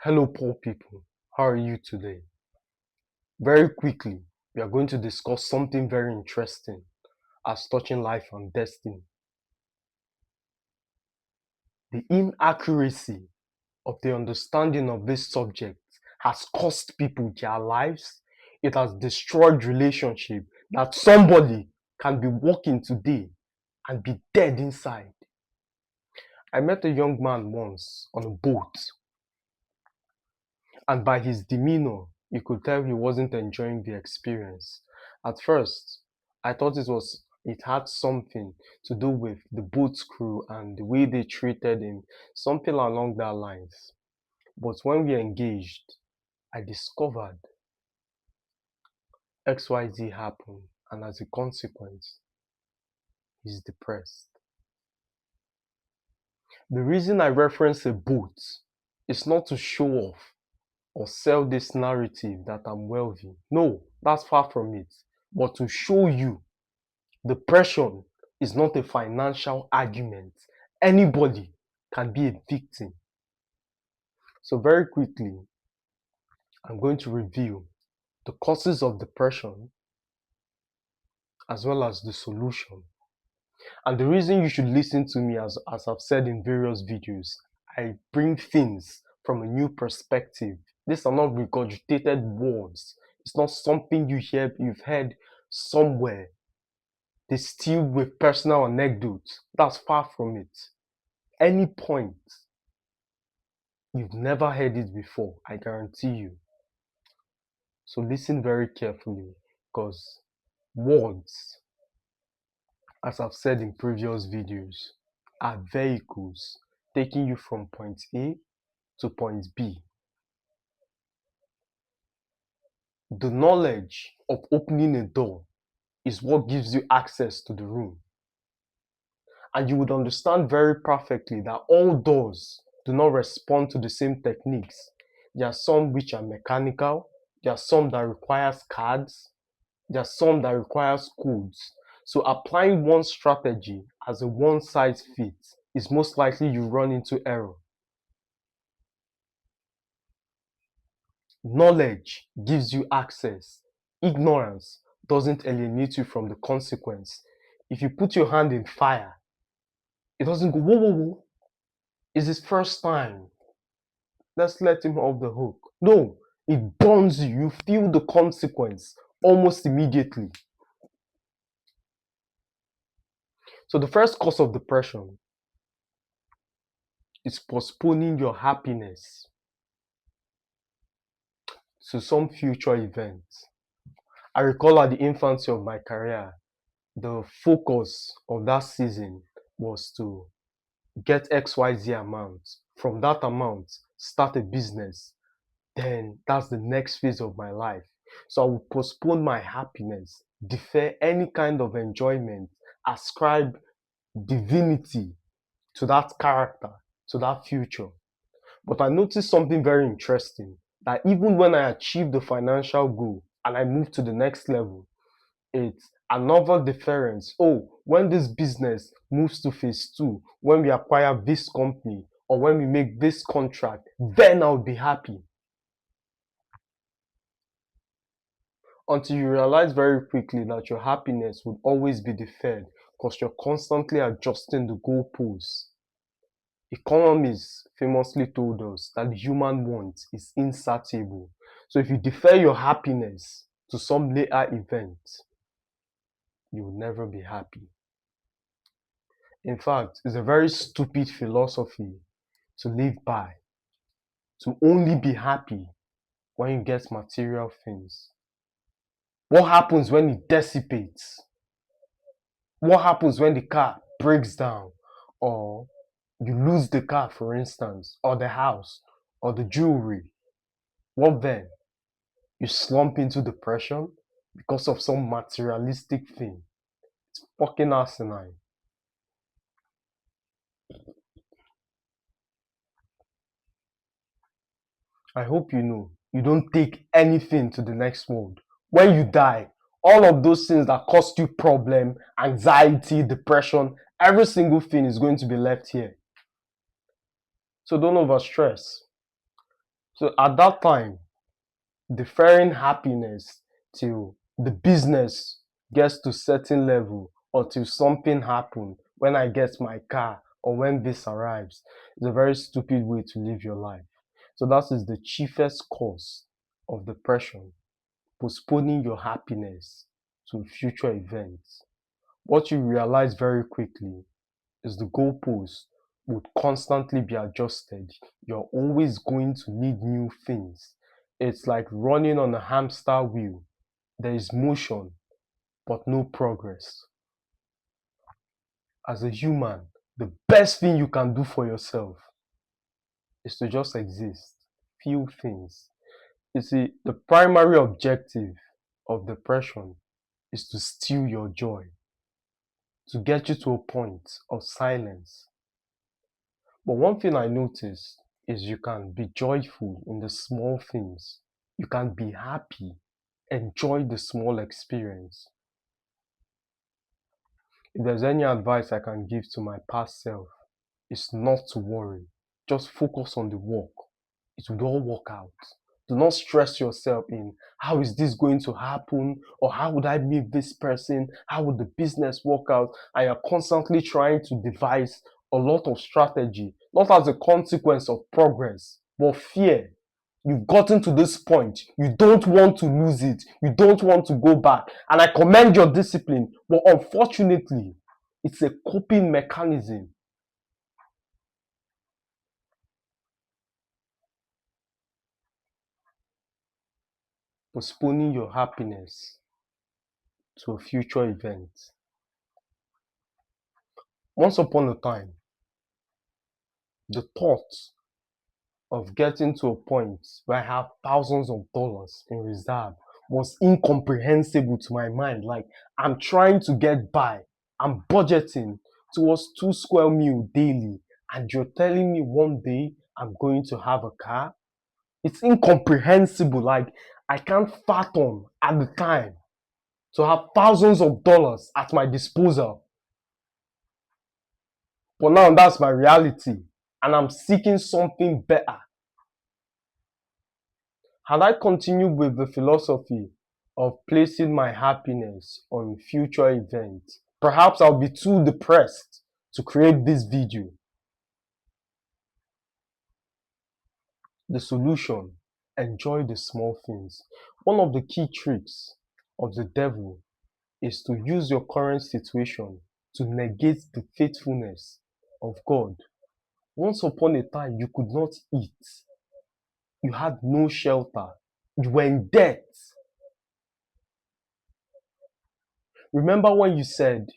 Hello, poor people. How are you today? Very quickly, we are going to discuss something very interesting as touching life and destiny. The inaccuracy of the understanding of this subject has cost people their lives. It has destroyed relationship that somebody can be walking today and be dead inside. I met a young man once on a boat, and by his demeanor, you could tell he wasn't enjoying the experience. At first, I thought it had something to do with the boat's crew and the way they treated him, something along that lines. But when we engaged, I discovered XYZ happened, and as a consequence, he's depressed. The reason I reference a boat is not to show off or sell this narrative that I'm wealthy. No, that's far from it. But to show you depression is not a financial argument. Anybody can be a victim. So, very quickly, I'm going to review the causes of depression as well as the solution. And the reason you should listen to me, as I've said in various videos, I bring things from a new perspective. These are not regurgitated words. It's not something you've heard somewhere distilled with personal anecdotes. That's far from it. Any point, you've never heard it before, I guarantee you. So listen very carefully, because words, as I've said in previous videos, are vehicles taking you from point A to point B. The knowledge of opening a door is what gives you access to the room. And you would understand very perfectly that all doors do not respond to the same techniques. There are some which are mechanical, there are some that requires cards, there are some that requires codes. So applying one strategy as a one size fits is most likely you run into error. Knowledge gives you access. Ignorance doesn't alienate you from the consequence. If you put your hand in fire, it doesn't go, whoa, whoa, whoa. It's his first time. Let's let him off the hook. No, it burns you. You feel the consequence almost immediately. So the first cause of depression is postponing your happiness to some future event. I recall at the infancy of my career, the focus of that season was to get XYZ amount. From that amount, start a business. Then that's the next phase of my life. So I will postpone my happiness, defer any kind of enjoyment, ascribe divinity to that character, to that future. But I noticed something very interesting, that even when I achieve the financial goal and I move to the next level, it's another difference. Oh, when this business moves to phase two, when we acquire this company or when we make this contract, then I'll be happy. Until you realize very quickly that your happiness would always be deferred because you're constantly adjusting the goalposts. Economists famously told us that the human want is insatiable. So if you defer your happiness to some later event, you will never be happy. In fact, it's a very stupid philosophy to live by, to only be happy when you get material things. What happens when it dissipates? What happens when the car breaks down, or you lose the car, for instance, or the house, or the jewelry? What then? You slump into depression because of some materialistic thing. It's fucking asinine. I hope you know you don't take anything to the next world. When you die, all of those things that cost you problem, anxiety, depression, every single thing is going to be left here. So don't overstress. So at that time, deferring happiness till the business gets to certain level or till something happen when I get my car or when this arrives is a very stupid way to live your life. So that is the chiefest cause of depression, postponing your happiness to future events. What you realize very quickly is the goalpost would constantly be adjusted. You're always going to need new things. It's like running on a hamster wheel. There is motion, but no progress. As a human, the best thing you can do for yourself is to just exist, feel things. You see, the primary objective of depression is to steal your joy, to get you to a point of silence. But one thing I noticed is you can be joyful in the small things. You can be happy, enjoy the small experience. If there's any advice I can give to my past self, it's not to worry. Just focus on the work. It will all work out. Do not stress yourself in how is this going to happen or how would I meet this person? How would the business work out? I am constantly trying to devise a lot of strategy, not as a consequence of progress, but fear. You've gotten to this point. You don't want to lose it. You don't want to go back. And I commend your discipline. But unfortunately, it's a coping mechanism. Postponing your happiness to a future event. Once upon a time, the thought of getting to a point where I have thousands of dollars in reserve was incomprehensible to my mind. Like, I'm trying to get by, I'm budgeting towards 2 square meal daily, and you're telling me one day I'm going to have a car? It's incomprehensible. Like, I can't fathom at the time to have thousands of dollars at my disposal. But now that's my reality, and I'm seeking something better. Had I continued with the philosophy of placing my happiness on future events, perhaps I'll be too depressed to create this video. The solution: enjoy the small things. One of the key tricks of the devil is to use your current situation to negate the faithfulness of God. Once upon a time, you could not eat, you had no shelter, you were in debt. Remember when you said,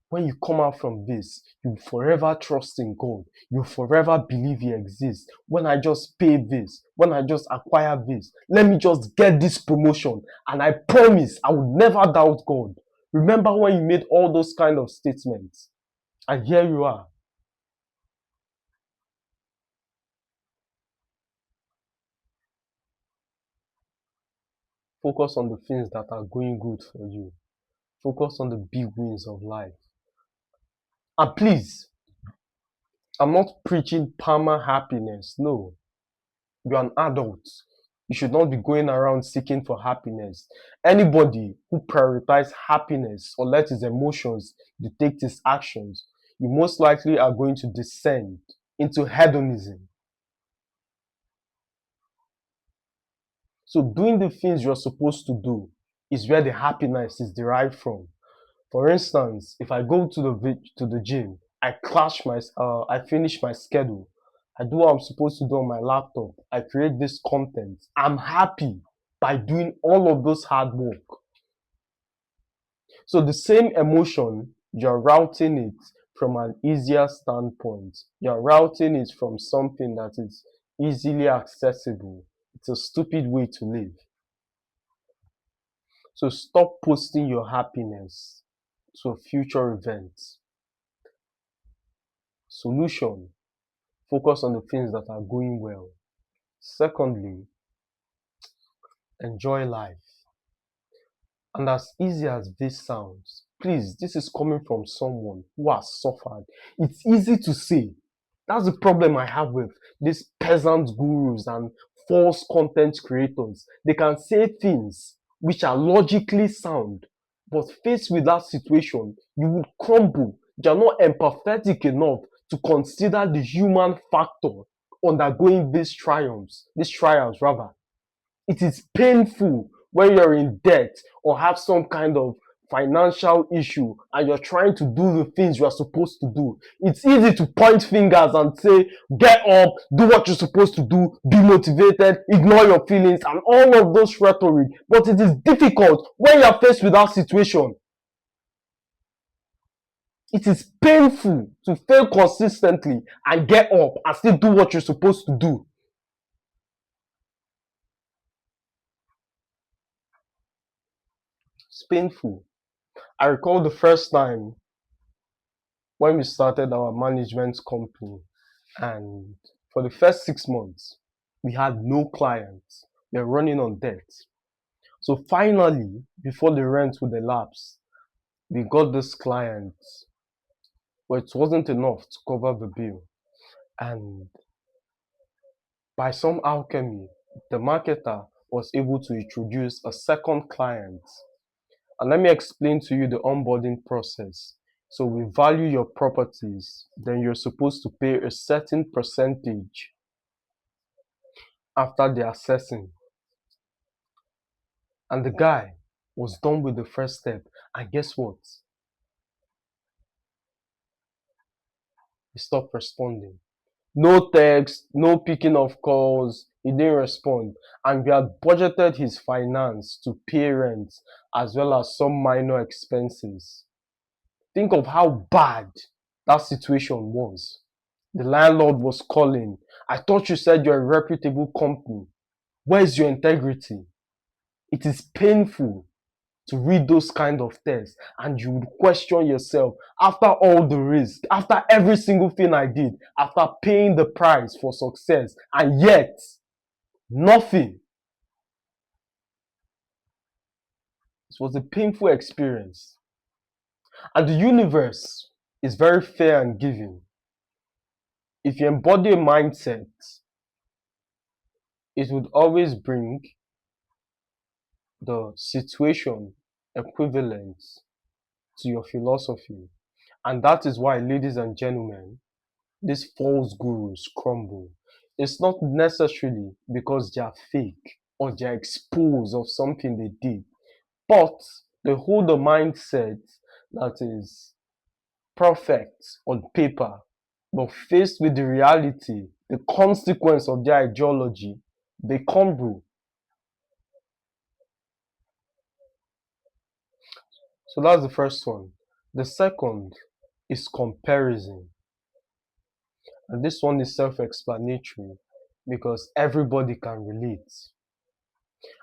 when you come out from this, you forever trust in God. You forever believe He exists. When I just pay this, when I just acquire this, let me just get this promotion, and I promise I will never doubt God. Remember when you made all those kind of statements? And here you are. Focus on the things that are going good for you. Focus on the big wins of life. And please, I'm not preaching perma happiness. No. You're an adult. You should not be going around seeking for happiness. Anybody who prioritizes happiness or lets his emotions dictate his actions, you most likely are going to descend into hedonism. So doing the things you're supposed to do is where the happiness is derived from. For instance, if I go to the gym, I finish my schedule, I do what I'm supposed to do on my laptop, I create this content. I'm happy by doing all of those hard work. So the same emotion, you're routing it from an easier standpoint. You're routing it from something that is easily accessible. It's a stupid way to live. So stop posting your happiness to a future event. Solution: focus on the things that are going well. Secondly, enjoy life. And as easy as this sounds, please, this is coming from someone who has suffered. It's easy to say. That's the problem I have with these peasant gurus and false content creators. They can say things which are logically sound, but faced with that situation, you would crumble. You're not empathetic enough to consider the human factor undergoing these trials rather. It is painful when you're in debt or have some kind of financial issue and you're trying to do the things you are supposed to do. It's easy to point fingers and say, get up, do what you're supposed to do, be motivated, ignore your feelings, and all of those rhetoric. But it is difficult when you're faced with that situation. It is painful to fail consistently and get up and still do what you're supposed to do. It's painful. I recall the first time when we started our management company, and for the first 6 months, we had no clients. We were running on debt. So finally, before the rent would elapse, we got this client, but it wasn't enough to cover the bill. And by some alchemy, the marketer was able to introduce a second client. And let me explain to you the onboarding process. So we value your properties, then you're supposed to pay a certain percentage after the assessing. And the guy was done with the first step. And guess what? He stopped responding. No text, no picking of calls. He didn't respond. And we had budgeted his finance to pay rent as well as some minor expenses. Think of how bad that situation was. The landlord was calling. I thought you said you're a reputable company. Where's your integrity? It is painful to read those kind of tests and you would question yourself after all the risk, after every single thing I did, after paying the price for success, and yet nothing. It was a painful experience. And the universe is very fair and giving. If you embody a mindset, it would always bring the situation equivalent to your philosophy. And that is why, ladies and gentlemen, these false gurus crumble. It's not necessarily because they are fake or they are exposed of something they did, but they hold a mindset that is perfect on paper, but faced with the reality, the consequence of their ideology, they crumble. So that's the first one. The second is comparison. And this one is self-explanatory because everybody can relate.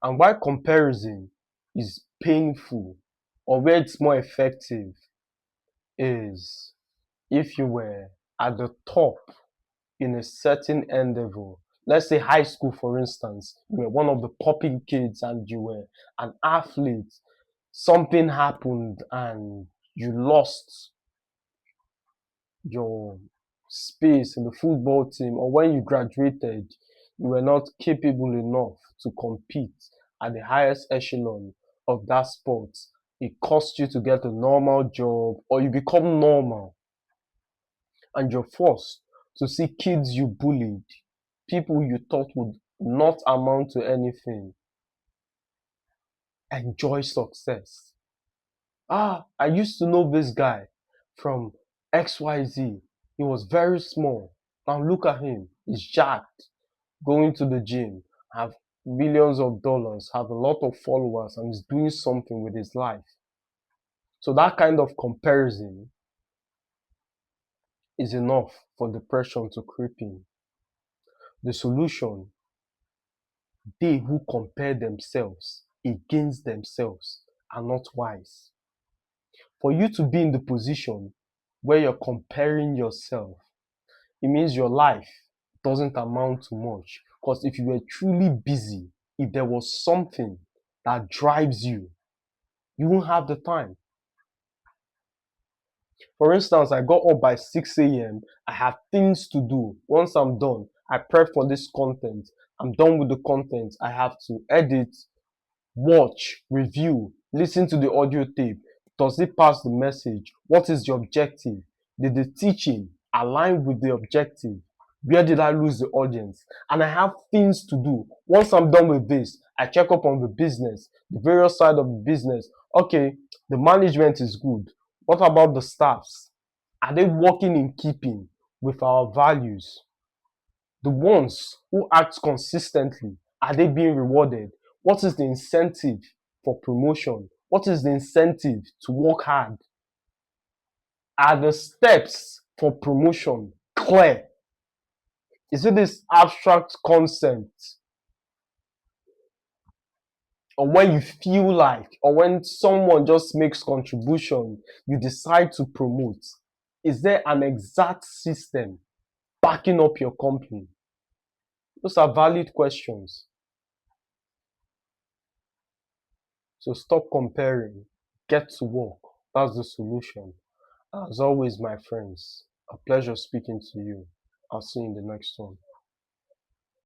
And why comparison is painful or where it's more effective is if you were at the top in a certain endeavor. Let's say high school, for instance, you were one of the popping kids and you were an athlete. Something happened and you lost your space in the football team, or when you graduated, you were not capable enough to compete at the highest echelon of that sport. It cost you to get a normal job, or you become normal, and you're forced to see kids you bullied, people you thought would not amount to anything, enjoy success. I used to know this guy from XYZ. He was very small. Now look at him. He's jacked, going to the gym, have millions of dollars, have a lot of followers, and is doing something with his life. So that kind of comparison is enough for depression to creep in. The solution, they who compare themselves against themselves are not wise. For you to be in the position where you're comparing yourself, it means your life doesn't amount to much. Because if you were truly busy, if there was something that drives you, you won't have the time. For instance, I got up by 6 a.m. I have things to do. Once I'm done, I prep for this content. I'm done with the content. I have to edit, watch, review, listen to the audio tape. Does it pass the message? What is the objective? Did the teaching align with the objective? Where did I lose the audience? And I have things to do. Once I'm done with this, I check up on the business, the various side of the business. Okay, the management is good. What about the staffs? Are they working in keeping with our values? The ones who act consistently, are they being rewarded? What is the incentive for promotion? What is the incentive to work hard? Are the steps for promotion clear? Is it this abstract concept, or when you feel like, or when someone just makes contribution, you decide to promote? Is there an exact system backing up your company? Those are valid questions. So stop comparing, get to work. That's the solution. As always, my friends, a pleasure speaking to you. I'll see you in the next one.